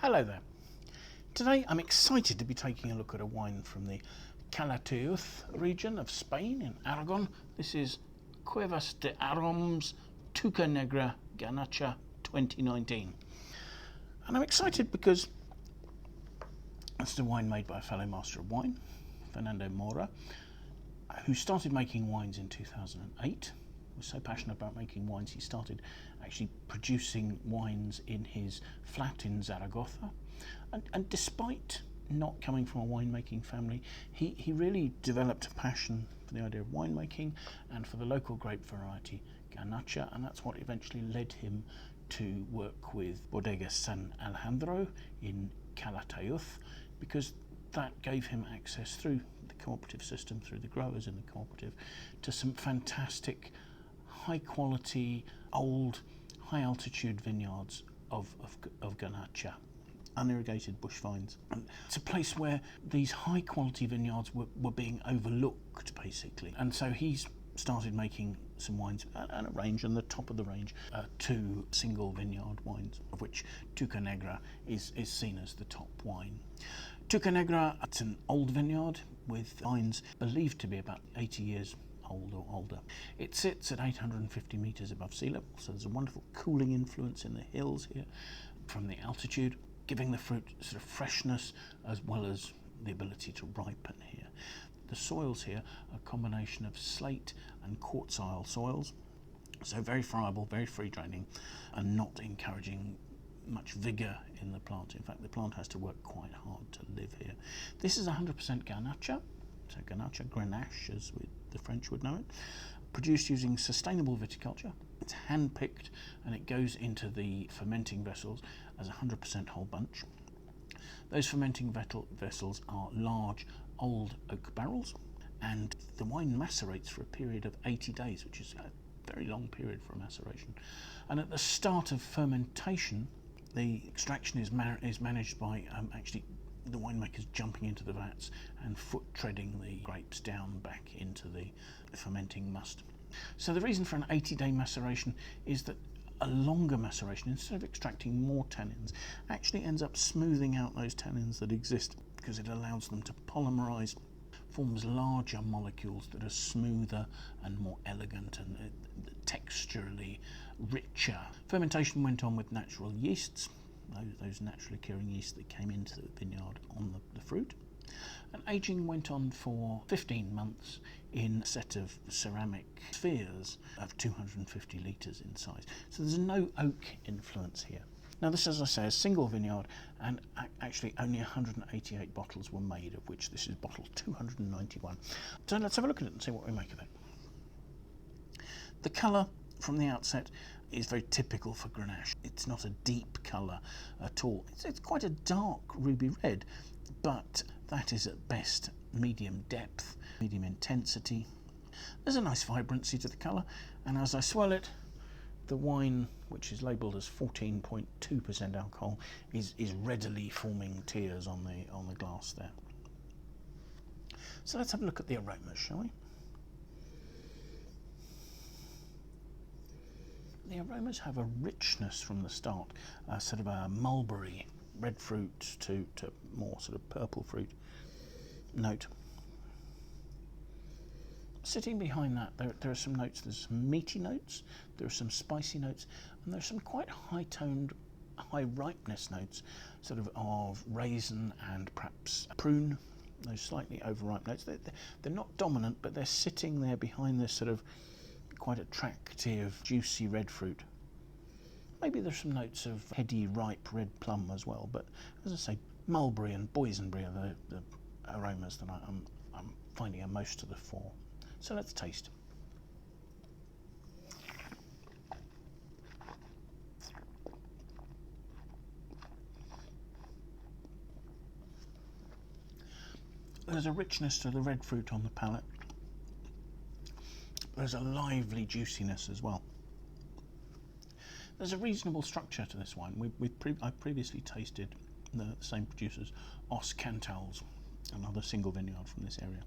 Hello there. Today I'm excited to be taking a look at a wine from the Calatayud region of Spain in Aragon. This is Cuevas de Arom's Tuca Negra Garnacha 2019. And I'm excited because this is a wine made by a fellow master of wine, Fernando Mora, who started making wines in 2008. Was so passionate about making wines he started actually producing wines in his flat in Zaragoza, and despite not coming from a winemaking family, he really developed a passion for the idea of winemaking and for the local grape variety Garnacha, and that's what eventually led him to work with Bordegas San Alejandro in Calatayud, because that gave him access through the cooperative system, through the growers in the cooperative, to some fantastic high quality, old, high altitude vineyards of Garnacha, unirrigated bush vines. And it's a place where these high quality vineyards were being overlooked basically. And so he's started making some wines and a range, and the top of the range are two single vineyard wines, of which Tuca Negra is seen as the top wine. Tuca Negra, it's an old vineyard with vines believed to be about 80 years old or older. It sits at 850 metres above sea level, so there's a wonderful cooling influence in the hills here from the altitude, giving the fruit sort of freshness as well as the ability to ripen here. The soils here are a combination of slate and quartzile soils, so very friable, very free draining, and not encouraging much vigour in the plant. In fact, the plant has to work quite hard to live here. This is 100% Garnacha, so Garnacha, Grenache as the French would know it, produced using sustainable viticulture. It's hand-picked and it goes into the fermenting vessels as 100% whole bunch. Those fermenting vessels are large old oak barrels, and the wine macerates for a period of 80 days, which is a very long period for maceration. And at the start of fermentation, the extraction is managed by actually the winemakers jumping into the vats and foot treading the grapes down back into the fermenting must. So the reason for an 80-day maceration is that a longer maceration, instead of extracting more tannins, actually ends up smoothing out those tannins that exist, because it allows them to polymerize, forms larger molecules that are smoother and more elegant and texturally richer. Fermentation went on with natural yeasts, those naturally occurring yeasts that came into the vineyard on the fruit. And aging went on for 15 months in a set of ceramic spheres of 250 litres in size. So there's no oak influence here. Now this, as I say, is a single vineyard, and actually only 188 bottles were made, of which this is bottle 291. So let's have a look at it and see what we make of it. The colour from the outset is very typical for Grenache. It's not a deep colour at all. It's quite a dark ruby red, but that is at best medium depth, medium intensity. There's a nice vibrancy to the colour, and as I swirl it, the wine, which is labelled as 14.2% alcohol, is readily forming tears on the glass there. So let's have a look at the aromas, shall we? The aromas have a richness from the start, sort of a mulberry, red fruit to more sort of purple fruit note. Sitting behind that, there are some notes. There's some meaty notes, there are some spicy notes, and there's some quite high-toned, high-ripeness notes, sort of raisin and perhaps prune, those slightly overripe notes. They're not dominant, but they're sitting there behind this sort of quite attractive, juicy red fruit. Maybe there's some notes of heady, ripe red plum as well, but as I say, mulberry and boysenberry are the aromas that I'm finding are most to the fore. So let's taste. There's a richness to the red fruit on the palate. There's a lively juiciness as well. There's a reasonable structure to this wine. I've previously tasted the same producers, Os Cantals, another single vineyard from this area,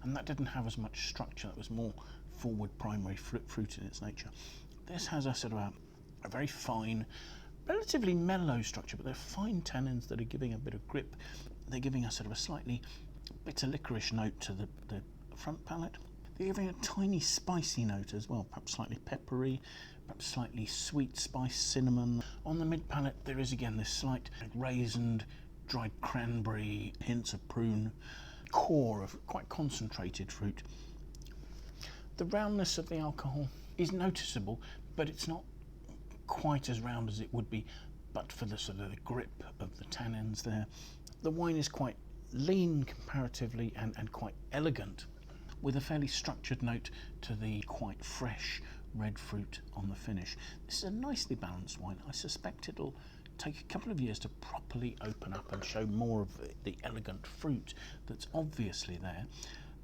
and that didn't have as much structure. It was more forward primary fruit in its nature. This has a sort of a very fine, relatively mellow structure, but they're fine tannins that are giving a bit of grip. They're giving us sort of a slightly bitter licorice note to the front palate. They're giving a tiny spicy note as well, perhaps slightly peppery, perhaps slightly sweet spice, cinnamon. On the mid palate there is again this slight raisined, dried cranberry, hints of prune, core of quite concentrated fruit. The roundness of the alcohol is noticeable, but it's not quite as round as it would be but for the sort of the grip of the tannins there. The wine is quite lean comparatively and quite elegant, with a fairly structured note to the quite fresh red fruit on the finish. This is a nicely balanced wine. I suspect it'll take a couple of years to properly open up and show more of the elegant fruit that's obviously there.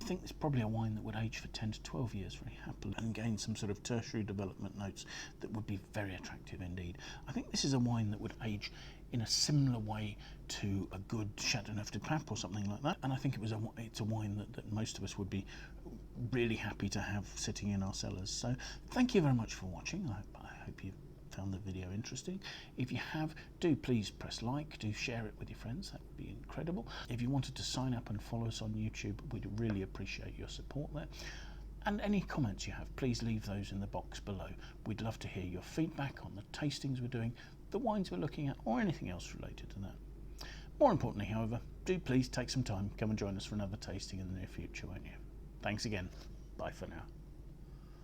I think it's probably a wine that would age for 10 to 12 years very happily and gain some sort of tertiary development notes that would be very attractive indeed. I think this is a wine that would age in a similar way to a good Chateauneuf du Pape or something like that, and I think it's a wine that most of us would be really happy to have sitting in our cellars. So thank you very much for watching. I hope you found the video interesting. If you have, do please press like, do share it with your friends, that would be incredible. If you wanted to sign up and follow us on YouTube, we'd really appreciate your support there. And any comments you have, please leave those in the box below. We'd love to hear your feedback on the tastings we're doing, the wines we're looking at, or anything else related to that. More importantly, however, do please take some time, come and join us for another tasting in the near future, won't you? Thanks again. Bye for now.